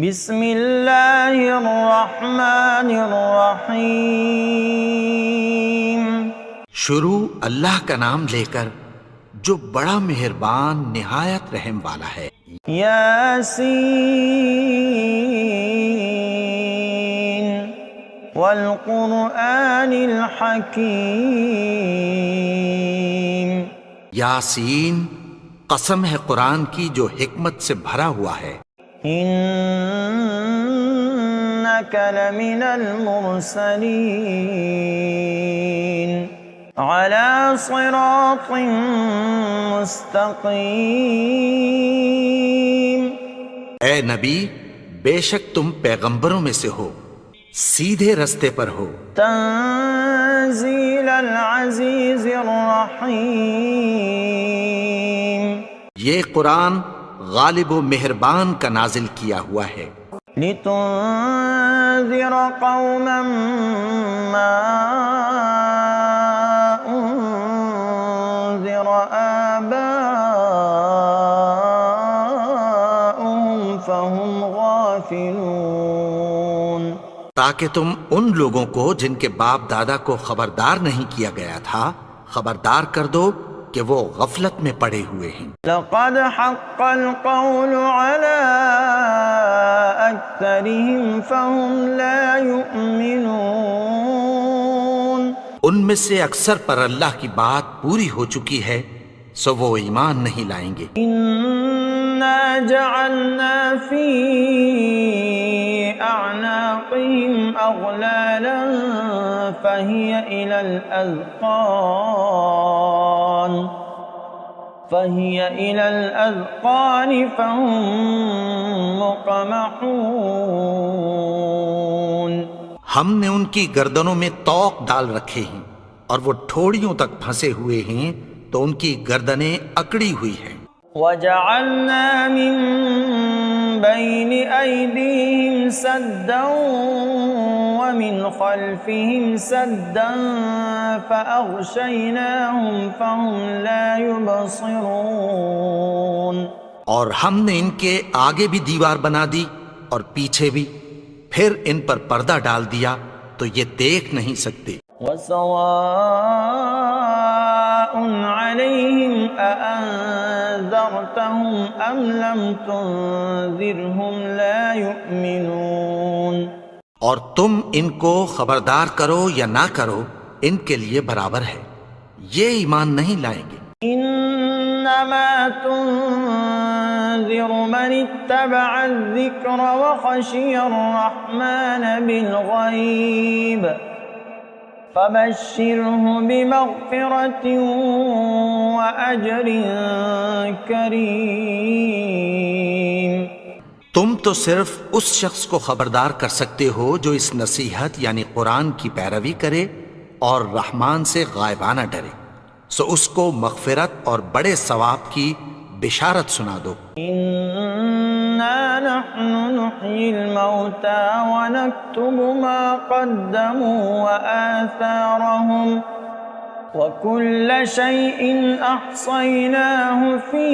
بسم اللہ الرحمن الرحیم۔ شروع اللہ کا نام لے کر جو بڑا مہربان نہایت رحم والا ہے۔ یاسین والقرآن الحکیم۔ یاسین، قسم ہے قرآن کی جو حکمت سے بھرا ہوا ہے۔ انک لمن المرسلین علی صراط مستقیم۔ اے نبی، بے شک تم پیغمبروں میں سے ہو، سیدھے رستے پر ہو۔ تنزیل العزیز الرحیم۔ یہ قرآن غالب و مہربان کا نازل کیا ہوا ہے۔ لتنذر قوما ما انذر آباؤهم فهم غافلون۔ تاکہ تم ان لوگوں کو جن کے باپ دادا کو خبردار نہیں کیا گیا تھا خبردار کر دو کہ وہ غفلت میں پڑے ہوئے ہیں۔ لقد حق القول على اکثرهم فهم لا يؤمنون۔ ان میں سے اکثر پر اللہ کی بات پوری ہو چکی ہے سو وہ ایمان نہیں لائیں گے۔ انا جعلنا في اعناقهم اغلالا فهي الى الاذقان فهم مقمحون۔ ہم نے ان کی گردنوں میں طوق ڈال رکھے ہیں اور وہ ٹھوڑیوں تک پھنسے ہوئے ہیں تو ان کی گردنیں اکڑی ہوئی ہیں۔ وجعلنا من بين أيديهم سدا ومن خلفهم سدا فأغشيناهم فهم لا يبصرون۔ اور ہم نے ان کے آگے بھی دیوار بنا دی اور پیچھے بھی، پھر ان پر پردہ ڈال دیا تو یہ دیکھ نہیں سکتے۔ وسواء عليهم أأنذرتهم أم لم تنذرهم لا يؤمنون۔ اور تم ان کو خبردار کرو یا نہ کرو ان کے لیے برابر ہے، یہ ایمان نہیں لائیں گے۔ انما تنذر من اتبع الذکر وخشی الرحمن بالغیب فبشرہ بمغفرۃ واجر کریم۔ تم تو صرف اس شخص کو خبردار کر سکتے ہو جو اس نصیحت یعنی قرآن کی پیروی کرے اور رحمان سے غائبانہ ڈرے، سو اس کو مغفرت اور بڑے ثواب کی بشارت سنا دو۔ انا نحن نحیی الموتى ونکتب ما قدموا وآثارهم وكل شيء احصیناه فی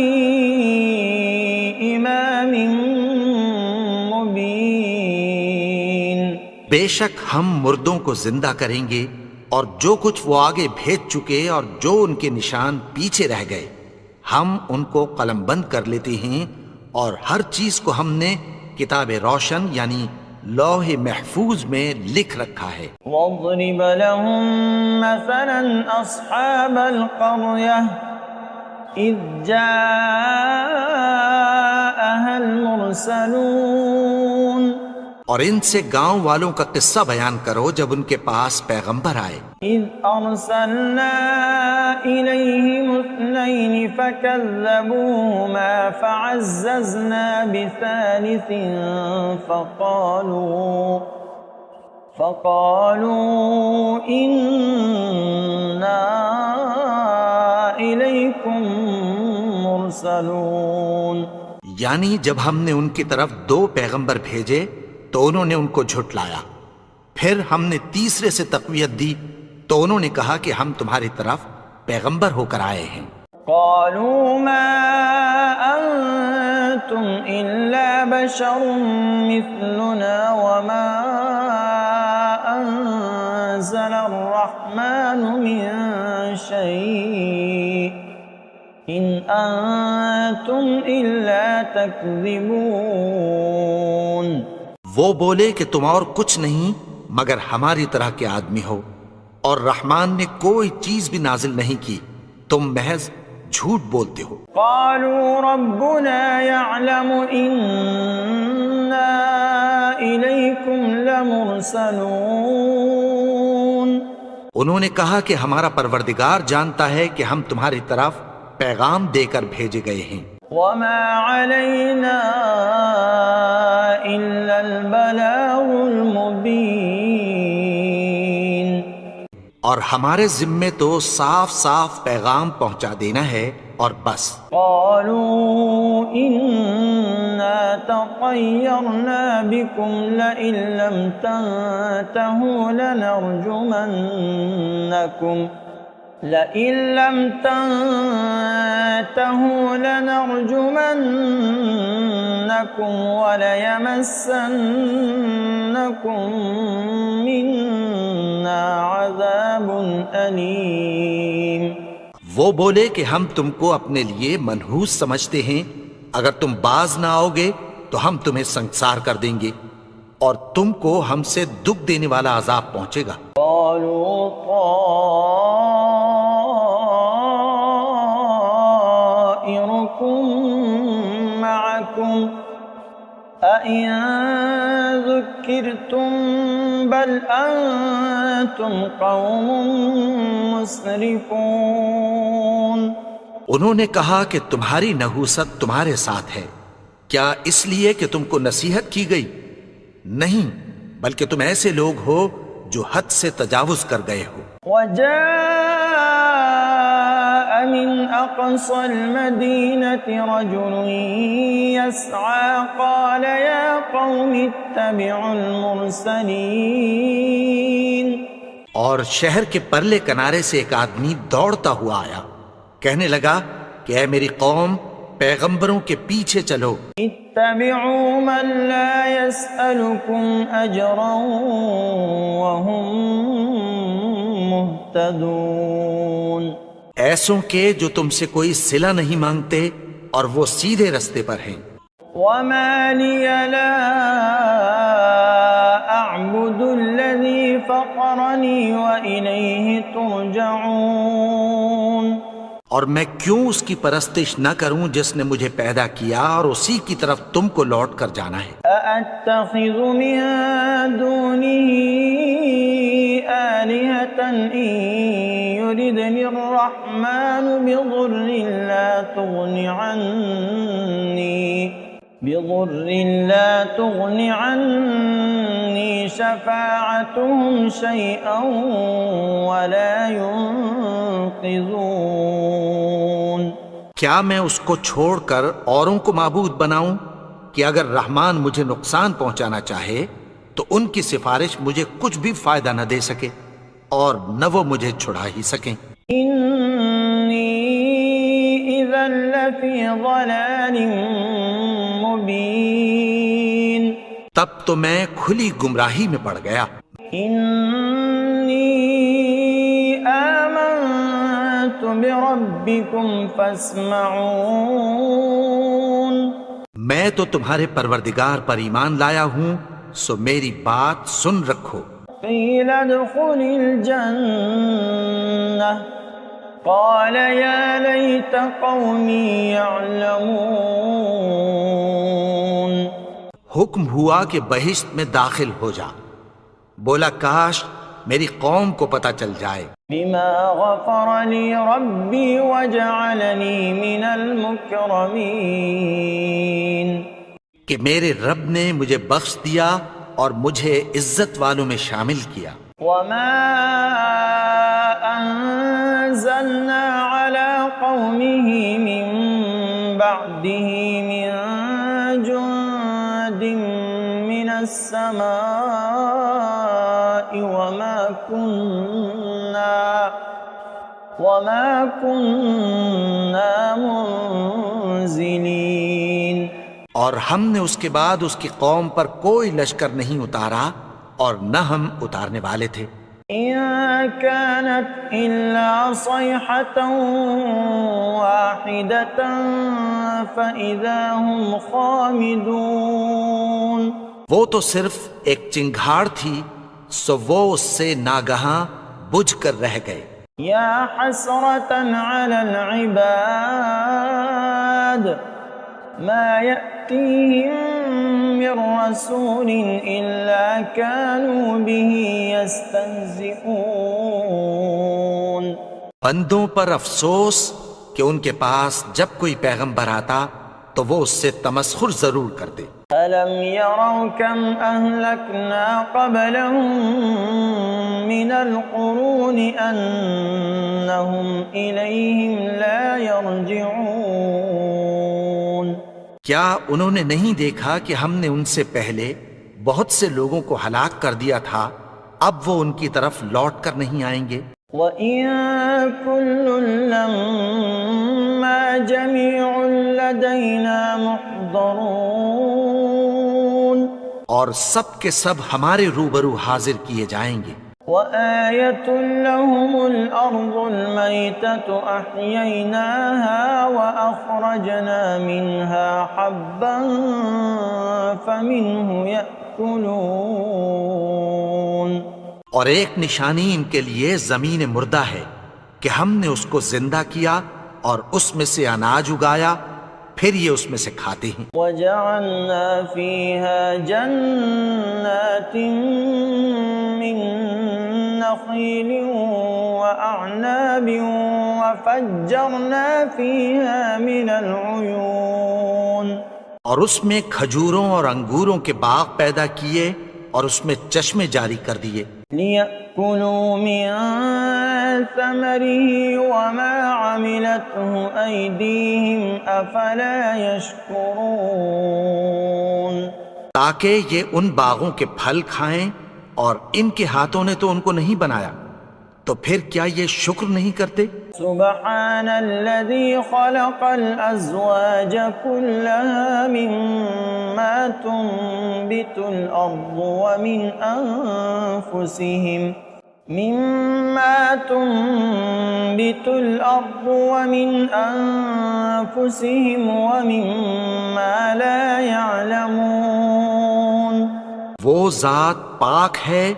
امام مبین۔ بے شک ہم مردوں کو زندہ کریں گے اور جو کچھ وہ آگے بھیج چکے اور جو ان کے نشان پیچھے رہ گئے ہم ان کو قلم بند کر لیتے ہیں، اور ہر چیز کو ہم نے کتاب روشن یعنی لوح محفوظ میں لکھ رکھا ہے۔ واضرب لهم مثلا اصحاب القرية اذ جاءها المرسلون۔ اور ان سے گاؤں والوں کا قصہ بیان کرو جب ان کے پاس پیغمبر آئے۔ اذ ارسلنا الیہم اثنین فکذبوہما فعززنا بثالث فقالوا انا الیکم مرسلون۔ یعنی جب ہم نے ان کی طرف 2 پیغمبر بھیجے تو انہوں نے ان کو جھٹلایا، پھر ہم نے تیسرے سے تقویت دی تو انہوں نے کہا کہ ہم تمہاری طرف پیغمبر ہو کر آئے ہیں۔ قالوا ما أنتم إلا بشر مثلنا وما أنزل الرحمن من شيء إن أنتم إلا تكذبون. وہ بولے کہ تم اور کچھ نہیں مگر ہماری طرح کے آدمی ہو، اور رحمان نے کوئی چیز بھی نازل نہیں کی، تم محض جھوٹ بولتے ہو. قالوا ربنا يعلم إنا إليكم لمرسلون. انہوں نے کہا کہ ہمارا پروردگار جانتا ہے کہ ہم تمہاری طرف پیغام دے کر بھیجے گئے ہیں. وما علينا إلا البلاغ المبين. اور ہمارے ذمے تو صاف صاف پیغام پہنچا دینا ہے اور بس. قالوا إنا تطيرنا بكم لئن لم تنتهوا لنرجمنكم وليمسنكم منا عذاب أليم. وہ بولے کہ ہم تم کو اپنے لیے منحوس سمجھتے ہیں، اگر تم باز نہ آؤ گے تو ہم تمہیں سنسار کر دیں گے اور تم کو ہم سے دکھ دینے والا عذاب پہنچے گا. قالوا طائركم معكم أئن ذكرتم بل أنتم قوم مسرفون. انہوں نے کہا کہ تمہاری نحوست تمہارے ساتھ ہے، کیا اس لیے کہ تم کو نصیحت کی گئی؟ نہیں، بلکہ تم ایسے لوگ ہو جو حد سے تجاوز کر گئے ہو. وجاء من أقصى المدينة رجل يسعى قال يا قوم اتبعوا المرسلين. اور شہر کے پرلے کنارے سے ایک آدمی دوڑتا ہوا آیا، کہنے لگا کہ اے میری قوم، پیغمبروں کے پیچھے چلو. اتبعوا من لا يسألكم أجرا وهم مهتدون. ایسوں کے جو تم سے کوئی صلہ نہیں مانگتے اور وہ سیدھے رستے پر ہیں. وما لي لا أعبد الذي فطرني وإليه ترجعون. اور میں کیوں اس کی پرستش نہ کروں جس نے مجھے پیدا کیا اور اسی کی طرف تم کو لوٹ کر جانا ہے. أأتخذ من دونه آلهة إن يردني الرحمن بضر لا تغن عني شفاعتهم شيئا ولا ينقذون. کیا میں اس کو چھوڑ کر اوروں کو معبود بناؤں کہ اگر رحمان مجھے نقصان پہنچانا چاہے تو ان کی سفارش مجھے کچھ بھی فائدہ نہ دے سکے اور نہ وہ مجھے چھڑا ہی سکیں. انی اذا لفی ضلال مبین. تب تو میں کھلی گمراہی میں پڑ گیا. انی آمنت بربکم فاسمعون. میں تو تمہارے پروردگار پر ایمان لایا ہوں، سو میری بات سن رکھو. قیل ادخل الجنہ قال یا لیت قومی یعلمون. حکم ہوا کہ بہشت میں داخل ہو جا. بولا کاش میری قوم کو پتہ چل جائے. بما غفر لی ربی وجعلنی من المکرمین. کہ میرے رب نے مجھے بخش دیا اور مجھے عزت والوں میں شامل کیا. وما انزلنا على قومه من بعده من جند من السماء وما كنا منزلين. اور ہم نے اس کے بعد اس کی قوم پر کوئی لشکر نہیں اتارا اور نہ ہم اتارنے والے تھے۔ إن كانت إلا صيحة واحدة فإذا هم خامدون۔ وہ تو صرف ایک چنگھاڑ تھی، سو وہ اس سے ناگہاں بجھ کر رہ گئے۔ يا حسرة على العباد ما يأتيهم من رسول إلا كانوا به يستهزئون۔ بندوں پر افسوس کہ ان کے پاس جب کوئی پیغمبر آتا تو وہ اس سے تمسخر ضرور کرتے۔ ألم يروا كم أهلكنا قبلهم من القرون أنهم إليهم لا يرجعون۔ کیا انہوں نے نہیں دیکھا کہ ہم نے ان سے پہلے بہت سے لوگوں کو ہلاک کر دیا تھا، اب وہ ان کی طرف لوٹ کر نہیں آئیں گے؟ وَإِن كُلٌّ لَّمَّا جَمِيعٌ لَّدَيْنَا مُحْضَرُونَ۔ اور سب کے سب ہمارے روبرو حاضر کیے جائیں گے۔ وَآيَةٌ لَّهُمُ الْأَرْضُ الْمَيْتَةُ أَحْيَيْنَاهَا وَأَخْرَجْنَا مِنْهَا حَبًّا فَمِنْهُ يَأْكُلُونَ۔ اور ایک نشانی ان کے لیے زمین مردہ ہے کہ ہم نے اس کو زندہ کیا اور اس میں سے اناج اگایا، پھر یہ اس میں سے کھاتے ہیں۔ وَجَعَلْنَا فِيهَا جَنَّاتٍ مِّن نَّخِيلٍ وَأَعْنَابٍ وَفَجَّرْنَا فِيهَا مِنَ الْعُيُونِ۔ اور اس میں کھجوروں اور انگوروں کے باغ پیدا کیے اور اس میں چشمے جاری کر دیے۔ لِيَأْكُلُوا مِن ثَمَرِهِ وَمَا عَمِلَتْهُ أَيْدِيهِمْ أَفَلَا يَشْكُرُونَ۔ تاکہ یہ ان باغوں کے پھل کھائیں، اور ان کے ہاتھوں نے تو ان کو نہیں بنایا، تو پھر کیا یہ شکر نہیں کرتے؟ سبحان الذي خلق الأزواج كلها مما تنبت الأرض ومن أنفسهم ومما لا يعلمون۔ وہ ذات پاک ہے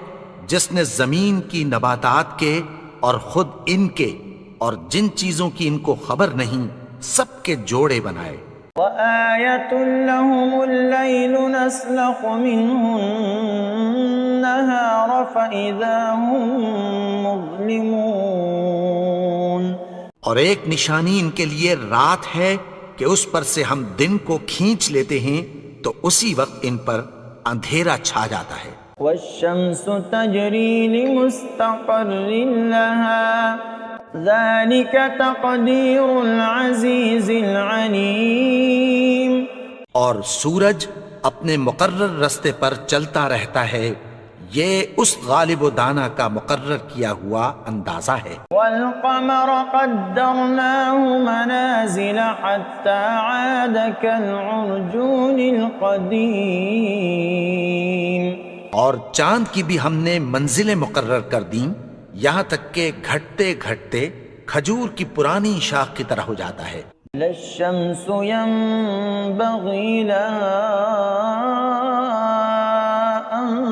جس نے زمین کی نباتات کے اور خود ان کے اور جن چیزوں کی ان کو خبر نہیں سب کے جوڑے بنائے۔ وَآيَةٌ لَّهُمُ اللَّيْلُ نَسْلَخُ مِنْهُ النَّهَارَ فَإِذَا هُم مُظْلِمُونَ۔ اور ایک نشانی ان کے لیے رات ہے کہ اس پر سے ہم دن کو کھینچ لیتے ہیں تو اسی وقت ان پر اندھیرا چھا جاتا ہے۔ وَالشَّمْسُ تَجْرِي لِمُسْتَقَرٍّ لَّهَا ذَلِكَ تَقْدِيرُ الْعَزِيزِ الْعَلِيمِ۔ اور سورج اپنے مقرر رستے پر چلتا رہتا ہے، یہ اس غالب و دانا کا مقرر کیا ہوا اندازہ ہے۔ وَالْقَمَرَ قَدَّرْنَاهُ مَنَازِلَ حَتَّى عَادَ كَالْعُرْجُونِ الْقَدِيمِ۔ اور چاند کی بھی ہم نے منزلیں مقرر کر دیں، یہاں تک کہ گھٹتے گھٹتے کھجور کی پرانی شاخ کی طرح ہو جاتا ہے۔ لَا الشَّمْسُ يَنبَغِي لَهَا أَن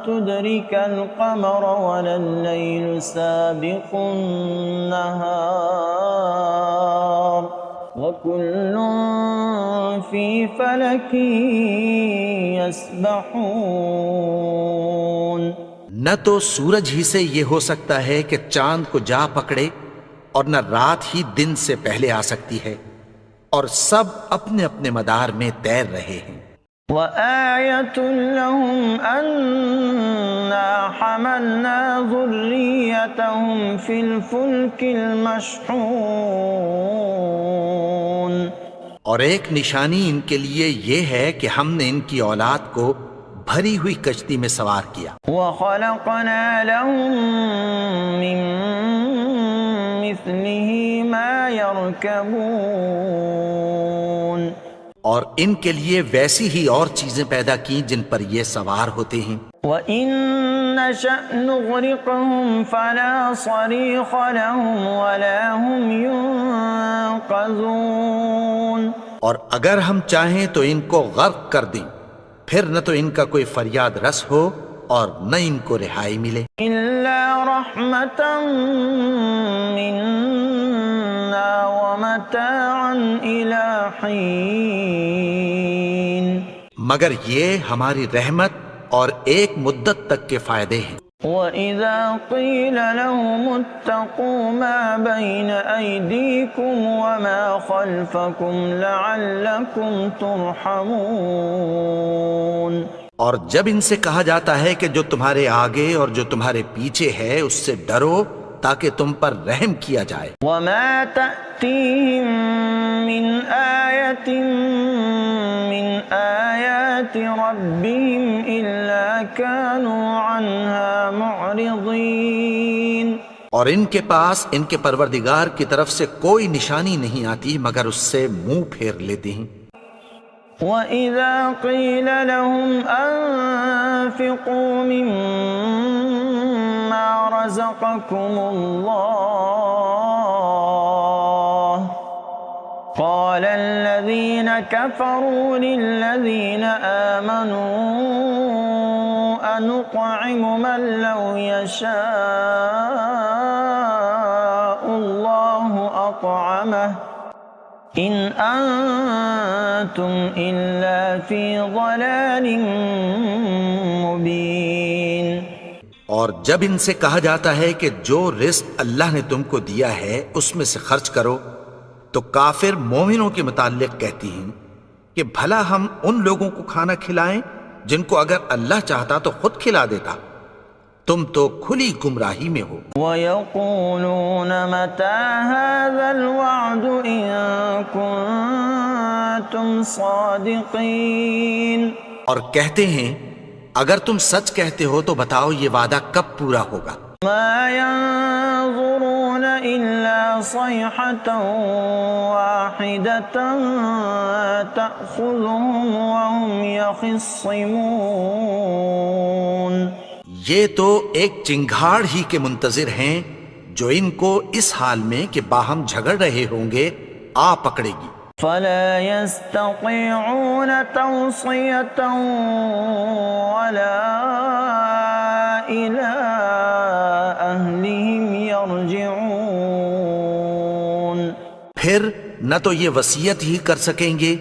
تُدْرِكَ الْقَمَرَ وَلَا اللَّيْلُ سَابِقُ النَّهَارِ وَكُلٌّ فِي فَلَكٍ يَسْبَحُونَ۔ نہ تو سورج ہی سے یہ ہو سکتا ہے کہ چاند کو جا پکڑے، اور نہ رات ہی دن سے پہلے آ سکتی ہے، اور سب اپنے اپنے مدار میں تیر رہے ہیں۔ وَآيَةٌ لَّهُمْ أَنَّا حَمَلْنَا ذُرِّيَّتَهُمْ فِي الْفُلْكِ الْمَشْحُونِ۔ اور ایک نشانی ان کے لیے یہ ہے کہ ہم نے ان کی اولاد کو بھری ہوئی کشتی میں سوار کیا۔ وَخَلَقْنَا لَهُم مِّن مِّثْلِهِ مَا يَرْكَبُونَ۔ اور ان کے لیے ویسی ہی اور چیزیں پیدا کی جن پر یہ سوار ہوتے ہیں. وَإِن نَّشَأْ نُغْرِقْهُمْ فَلَا صَرِيخَ لَهُمْ وَلَا هُمْ يُنقَذُونَ. اور اگر ہم چاہیں تو ان کو غرق کر دیں، پھر نہ تو ان کا کوئی فریاد رس ہو اور نہ ان کو رہائی ملے. إِلَّا رَحْمَةً مِّنَّا وَمَتَاعًا إِلَىٰ حِينٍ. مگر یہ ہماری رحمت اور ایک مدت تک کے فائدے ہیں. وَإِذَا قِيلَ لَهُمُ اتَّقُوا مَا بَيْنَ أَيْدِيكُمْ وَمَا خَلْفَكُمْ لَعَلَّكُمْ تُرْحَمُونَ. اور جب ان سے کہا جاتا ہے کہ جو تمہارے آگے اور جو تمہارے پیچھے ہے اس سے ڈرو تاکہ تم پر رحم کیا جائے. وَمَا تَأْتِيهِم مِّنْ آيَةٍ مِّنْ آيَاتِ رَبِّهِمْ إِلَّا كَانُوا عَنْهَا مُعْرِضِينَ. اور ان کے پاس ان کے پروردگار کی طرف سے کوئی نشانی نہیں آتی مگر اس سے منہ پھیر لیتے ہیں. وَإِذَا قِيلَ لَهُمْ أَنفِقُوا مِمَّا رَزَقَكُمُ اللَّهُ قَالَ الَّذِينَ كَفَرُوا لِلَّذِينَ آمَنُوا أَنُطْعِمُ مَن لَّوْ يَشَاءُ اللَّهُ أَطْعَمَهُ إِنْ أَنتُمْ إِلَّا فِي ضَلَالٍ مُبِينٍ. اور جب ان سے کہا جاتا ہے کہ جو رزق اللہ نے تم کو دیا ہے اس میں سے خرچ کرو تو کافر مومنوں کے متعلق کہتی ہیں کہ بھلا ہم ان لوگوں کو کھانا کھلائیں جن کو اگر اللہ چاہتا تو خود کھلا دیتا. تم تو کھلی گمراہی میں ہو. وَيَقُولُونَ مَتَىٰ هَٰذَا الْوَعْدُ إِن كُنتُمْ صَادِقِينَ. اور کہتے ہیں اگر تم سچ کہتے ہو تو بتاؤ یہ وعدہ کب پورا ہوگا. مَا يَنظُرُونَ إِلَّا صَيْحَةً وَاحِدَةً تَأْخُذُهُمْ وَهُمْ يَخِصِّمُونَ. یہ تو ایک چنگھاڑ ہی کے منتظر ہیں جو ان کو اس حال میں کہ باہم جھگڑ رہے ہوں گے آ پکڑے گی. فَلَا يَسْتَطِيعُونَ تَوْصِيَةً وَلَا إِلَىٰ أَهْلِهِمْ يَرْجِعُونَ. پھر نہ تو یہ وصیت ہی کر سکیں گے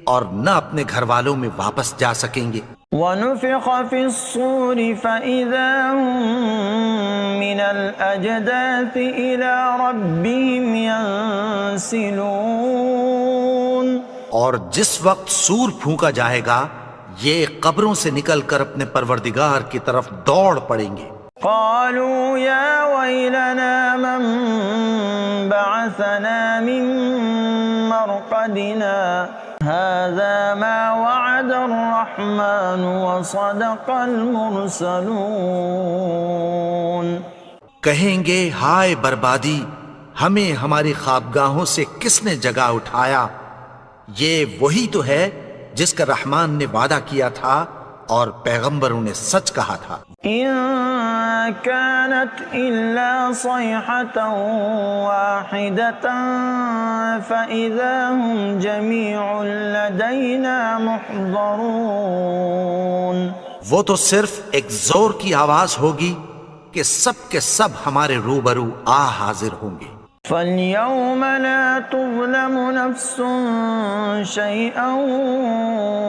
اور نہ اپنے گھر والوں میں واپس جا سکیں گے. وَنُفِخَ فِي الصُّورِ فَإِذَا هُم مِّنَ الْأَجْدَاثِ إِلَىٰ رَبِّهِمْ يَنسِلُونَ. اور جس وقت سور پھونکا جائے گا یہ قبروں سے نکل کر اپنے پروردگار کی طرف دوڑ پڑیں گے. قالوا يا ويلنا من بعثنا من مرقدنا هذا ما وعد الرحمن وصدق المرسلون. کہیں گے ہائے بربادی، ہمیں ہماری خوابگاہوں سے کس نے جگا اٹھایا؟ یہ وہی تو ہے جس کا رحمان نے وعدہ کیا تھا اور پیغمبروں نے سچ کہا تھا. إن كانت إلا صيحة واحدة فإذا هم جميع لدينا محضرون. وہ تو صرف ایک زور کی آواز ہوگی کہ سب کے سب ہمارے روبرو آ حاضر ہوں گے. فَالْيَوْمَ لَا تُظْلَمُ نَفْسٌ شَيْئًا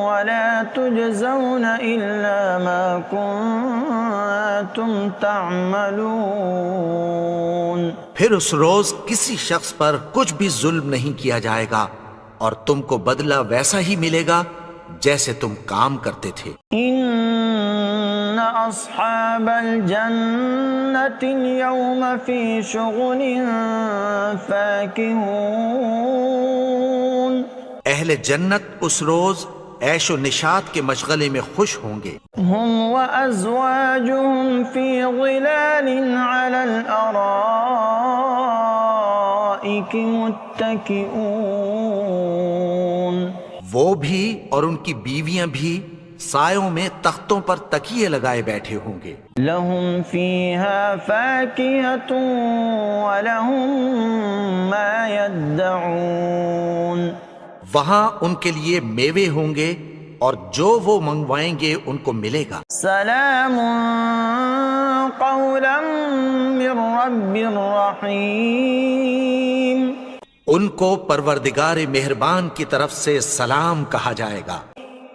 وَلَا تُجْزَوْنَ إِلَّا مَا كُنتُمْ تَعْمَلُونَ. پھر اس روز کسی شخص پر کچھ بھی ظلم نہیں کیا جائے گا اور تم کو بدلہ ویسا ہی ملے گا جیسے تم کام کرتے تھے. إِنَّ أَصْحَابَ الْجَنَّةِ الْيَوْمَ فِي شُغُلٍ فَاكِهُونَ. اہل جنت اس روز عیش و نشاط کے مشغلے میں خوش ہوں گے. هُمْ وَأَزْوَاجُهُمْ فِي ظِلَالٍ عَلَى الْأَرَائِكِ مُتَّكِئُونَ. وہ بھی اور ان کی بیویاں بھی سایوں میں تختوں پر تکیے لگائے بیٹھے ہوں گے. لهم فيها فاكهة ولهم ما يدعون. وہاں ان کے لیے میوے ہوں گے اور جو وہ منگوائیں گے ان کو ملے گا. سلام قولا من رب رحیم. ان کو پروردگار مہربان کی طرف سے سلام کہا جائے گا.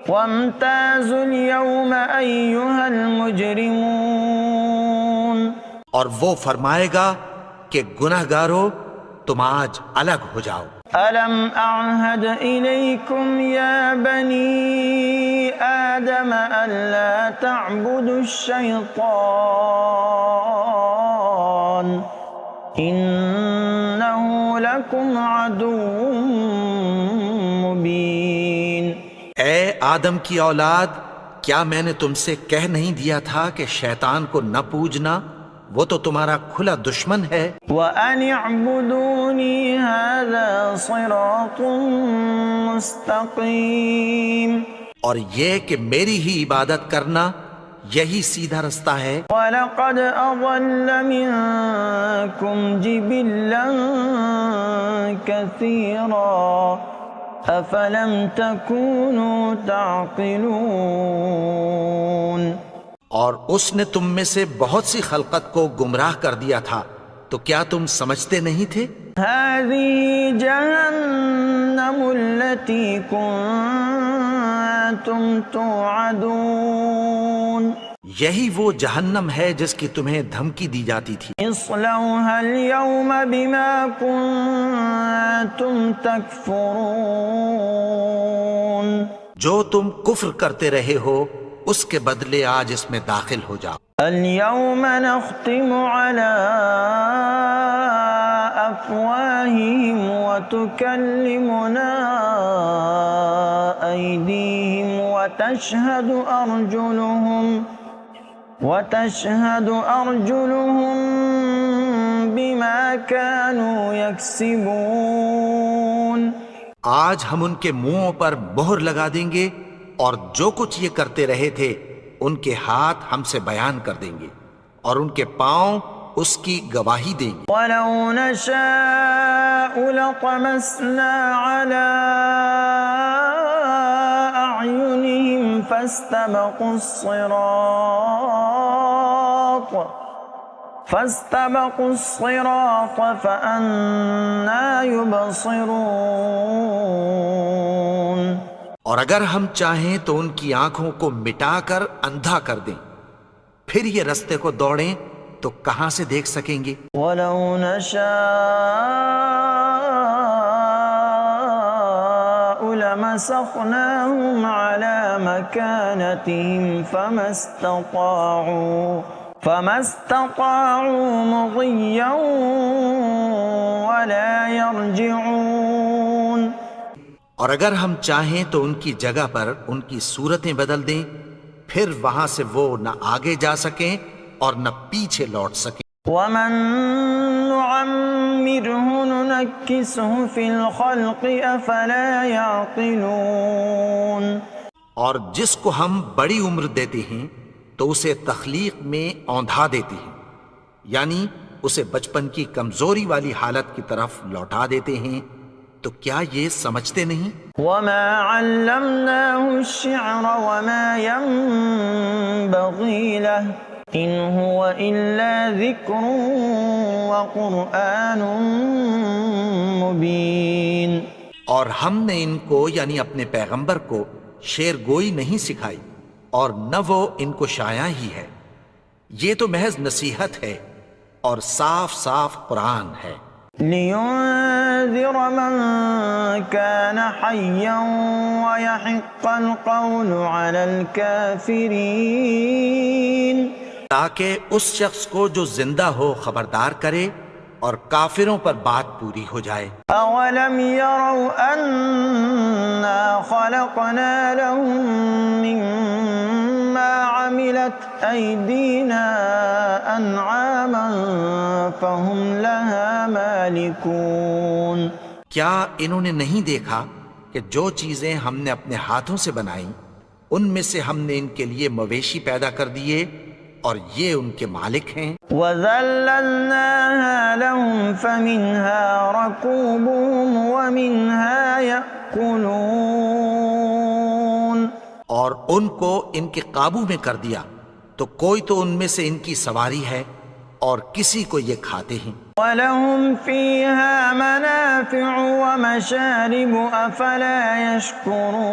وامتازوا اليوم أيها المجرمون. اور وہ فرمائے گا کہ گنہگارو تم آج الگ ہو جاؤ. ألم أعهد إليكم يا بني آدم ألا تعبدوا الشيطان إنه لكم عدو مبين. اے آدم کی اولاد، کیا میں نے تم سے کہہ نہیں دیا تھا کہ شیطان کو نہ پوجنا، وہ تو تمہارا کھلا دشمن ہے. وَأَنِ اعْبُدُونِي هَذَا صِرَاطٌ مُسْتَقِيمٌ. اور یہ کہ میری ہی عبادت کرنا یہی سیدھا رستہ ہے. وَلَقَدْ أَضَلَّ مِنكُمْ جِبِلًّا كَثِيرًا أَفَلَمْ تَكُونُوا تَعْقِلُونَ. اور اس نے تم میں سے بہت سی خلقت کو گمراہ کر دیا تھا، تو کیا تم سمجھتے نہیں تھے؟ هذه جهنم التي كنتم توعدون. یہی وہ جہنم ہے جس کی تمہیں دھمکی دی جاتی تھی. اصلوها اليوم بما كنتم تكفرون. جو تم کفر کرتے رہے ہو اس کے بدلے آج اس میں داخل ہو جاؤ. اليوم نختم على أفواههم وتكلمنا أيديهم وتشهد أرجلهم بما كانوا يكسبون. آج ہم ان کے منہوں پر مہر لگا دیں گے اور جو کچھ یہ کرتے رہے تھے ان کے ہاتھ ہم سے بیان کر دیں گے اور ان کے پاؤں اس کی گواہی دیں گے. وَلَوْ نَشَاءُ لَطَمَسْنَا عَلَىٰ أَعْيُنِهِمْ فَاسْتَبَقُوا الصِّرَاطَ فَأَنَّىٰ يُبْصِرُونَ. اور اگر ہم چاہیں تو ان کی آنکھوں کو مٹا کر اندھا کر دیں، پھر یہ رستے کو دوڑیں تو کہاں سے دیکھ سکیں گے. وَلَوْ نَشَاءُ لَمَسَخْنَاهُمْ عَلَى مَكَانَتِهِمْ فَمَا اسْتَطَاعُوا مُضِيًّا وَلَا يَرْجِعُونَ. اور اگر ہم چاہیں تو ان کی جگہ پر ان کی صورتیں بدل دیں، پھر وہاں سے وہ نہ آگے جا سکیں اور نہ پیچھے لوٹ سکیں. وَمَن نُعَمِّرْهُ نُنَكِّسْهُ فِي الْخَلْقِ أَفَلَا يَعْقِلُونَ. اور جس کو ہم بڑی عمر دیتے ہیں تو اسے تخلیق میں اوندھا دیتے ہیں، یعنی اسے بچپن کی کمزوری والی حالت کی طرف لوٹا دیتے ہیں. تو کیا یہ سمجھتے نہیں؟ وَمَا عَلَّمْنَاهُ الشِّعْرَ وَمَا يَنبَغِي لَهُ إِنْ هُوَ إِلَّا ذِكْرٌ وَقُرْآنٌ مُبِينٌ. اور ہم نے ان کو یعنی اپنے پیغمبر کو شعر گوئی نہیں سکھائی اور نہ وہ ان کو شایع ہی ہے، یہ تو محض نصیحت ہے اور صاف صاف قرآن ہے. لِيُنذِرَ مَن كَانَ حَيًّا وَيَحِقَّ الْقَوْلُ عَلَى الْكَافِرِينَ. تاکہ اس شخص کو جو زندہ ہو خبردار کرے اور کافروں پر بات پوری ہو جائے. أَوَلَمْ يَرَوْا أَنَّا خَلَقْنَا لَهُم مِّمَّا عَمِلَتْ أَيْدِينَا أَنْعَامًا فَهُمْ لَهَا مَالِكُونَ. کیا انہوں نے نہیں دیکھا کہ جو چیزیں ہم نے اپنے ہاتھوں سے بنائیں ان میں سے ہم نے ان کے لیے مویشی پیدا کر دیے اور یہ ان کے مالک ہیں. وَذَلَّلْنَاهَا لَهُمْ فَمِنْهَا رَكُوبُهُمْ وَمِنْهَا يَأْكُلُونَ. اور ان کو ان کے قابو میں کر دیا تو کوئی تو ان میں سے ان کی سواری ہے اور کسی کو یہ کھاتے ہیں. وَلَهُمْ فِيهَا مَنَافِعُ وَمَشَارِبُ أَفَلَا يَشْكُرُونَ.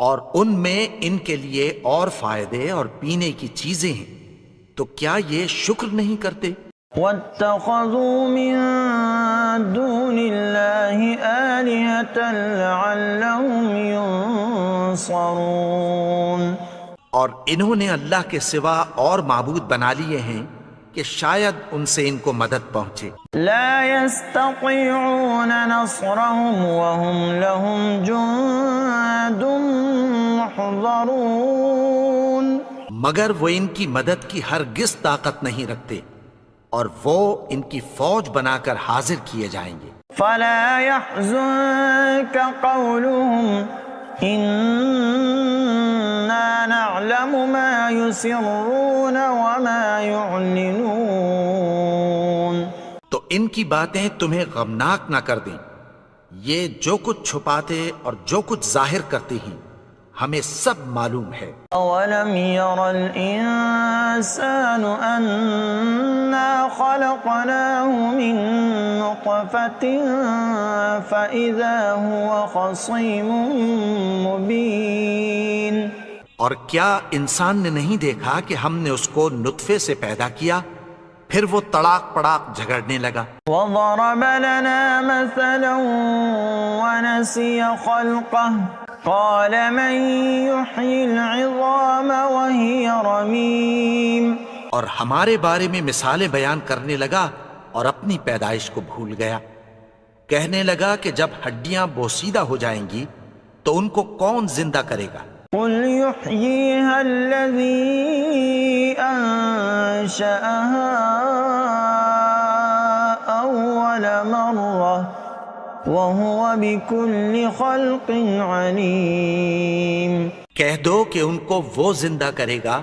اور ان میں ان کے لیے اور فائدے اور پینے کی چیزیں ہیں تو کیا یہ شکر نہیں کرتے؟ وَاتَّخَذُوا مِن دُونِ اللَّهِ آلِهَةً لَعَلَّهُمْ يُنصَرُونَ. اور انہوں نے اللہ کے سوا اور معبود بنا لیے ہیں کہ شاید ان سے ان کو مدد پہنچے. لا يستطيعون نصرهم وهم لهم جند محضرون. مگر وہ ان کی مدد کی ہرگز طاقت نہیں رکھتے اور وہ ان کی فوج بنا کر حاضر کیے جائیں گے. فلا يحزنك قولهم إنا نعلم ما يسرون وما يعلنون. تو ان کی باتیں تمہیں غمناک نہ کر دیں. یہ جو کچھ چھپاتے اور جو کچھ ظاہر کرتے ہیں ہمیں سب معلوم ہے. أولم ير الإنسان أنا خلقناه من نطفة فإذا هو خصيم مبين. اور کیا انسان نے نہیں دیکھا کہ ہم نے اس کو نطفے سے پیدا کیا پھر وہ تڑاک پڑاک جھگڑنے لگا. وضرب لنا مثلا ونسي خلقه قال من يحيي العظام وهي رميم. اور ہمارے بارے میں مثالیں بیان کرنے لگا اور اپنی پیدائش کو بھول گیا. کہنے لگا کہ جب ہڈیاں بوسیدہ ہو جائیں گی تو ان کو کون زندہ کرے گا؟ قل يحييها الذي أنشأها أول مرة وهو بكل خلق عليم. کہہ دو کہ ان کو وہ زندہ کرے گا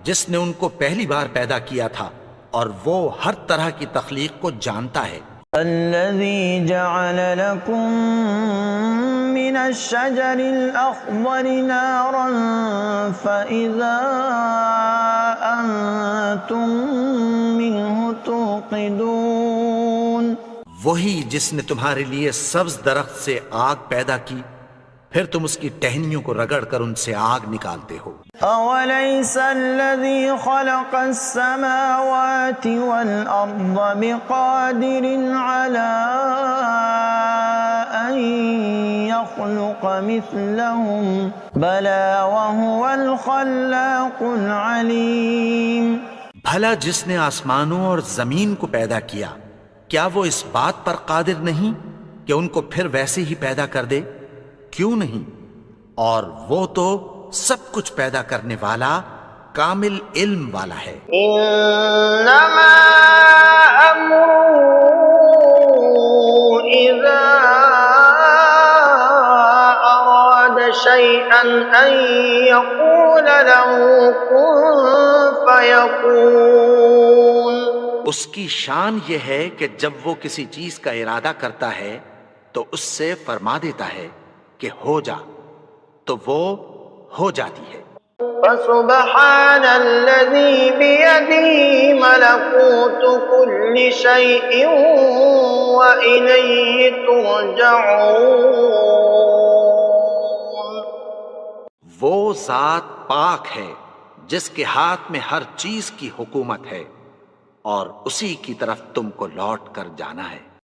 جس نے ان کو پہلی بار پیدا کیا تھا اور وہ ہر طرح کی تخلیق کو جانتا ہے. الذي جعل لكم من الشجر الأخضر نارا فإذا أنتم منه توقدون. وہی جس نے تمہارے لیے سبز درخت سے آگ پیدا کی پھر تم اس کی ٹہنیوں کو رگڑ کر ان سے آگ نکالتے ہو. أوليس الذي خلق السماوات والأرض بقادر على أن يخلق مثلهم بلى وهو الخلاق العليم. بھلا جس نے آسمانوں اور زمین کو پیدا کیا کیا وہ اس بات پر قادر نہیں کہ ان کو پھر ویسے ہی پیدا کر دے؟ کیوں نہیں؟ اور وہ تو سب کچھ پیدا کرنے والا کامل علم والا ہے. انما امره اذا اراد شيئا ان يقول له كن فيكون. اس کی شان یہ ہے کہ جب وہ کسی چیز کا ارادہ کرتا ہے تو اس سے فرما دیتا ہے کہ ہو جا تو وہ ہو جاتی ہے. فسبحان الذي بيده ملكوت كل شيء وإليه ترجعون. وہ ذات پاک ہے جس کے ہاتھ میں ہر چیز کی حکومت ہے اور اسی کی طرف تم کو لوٹ کر جانا ہے.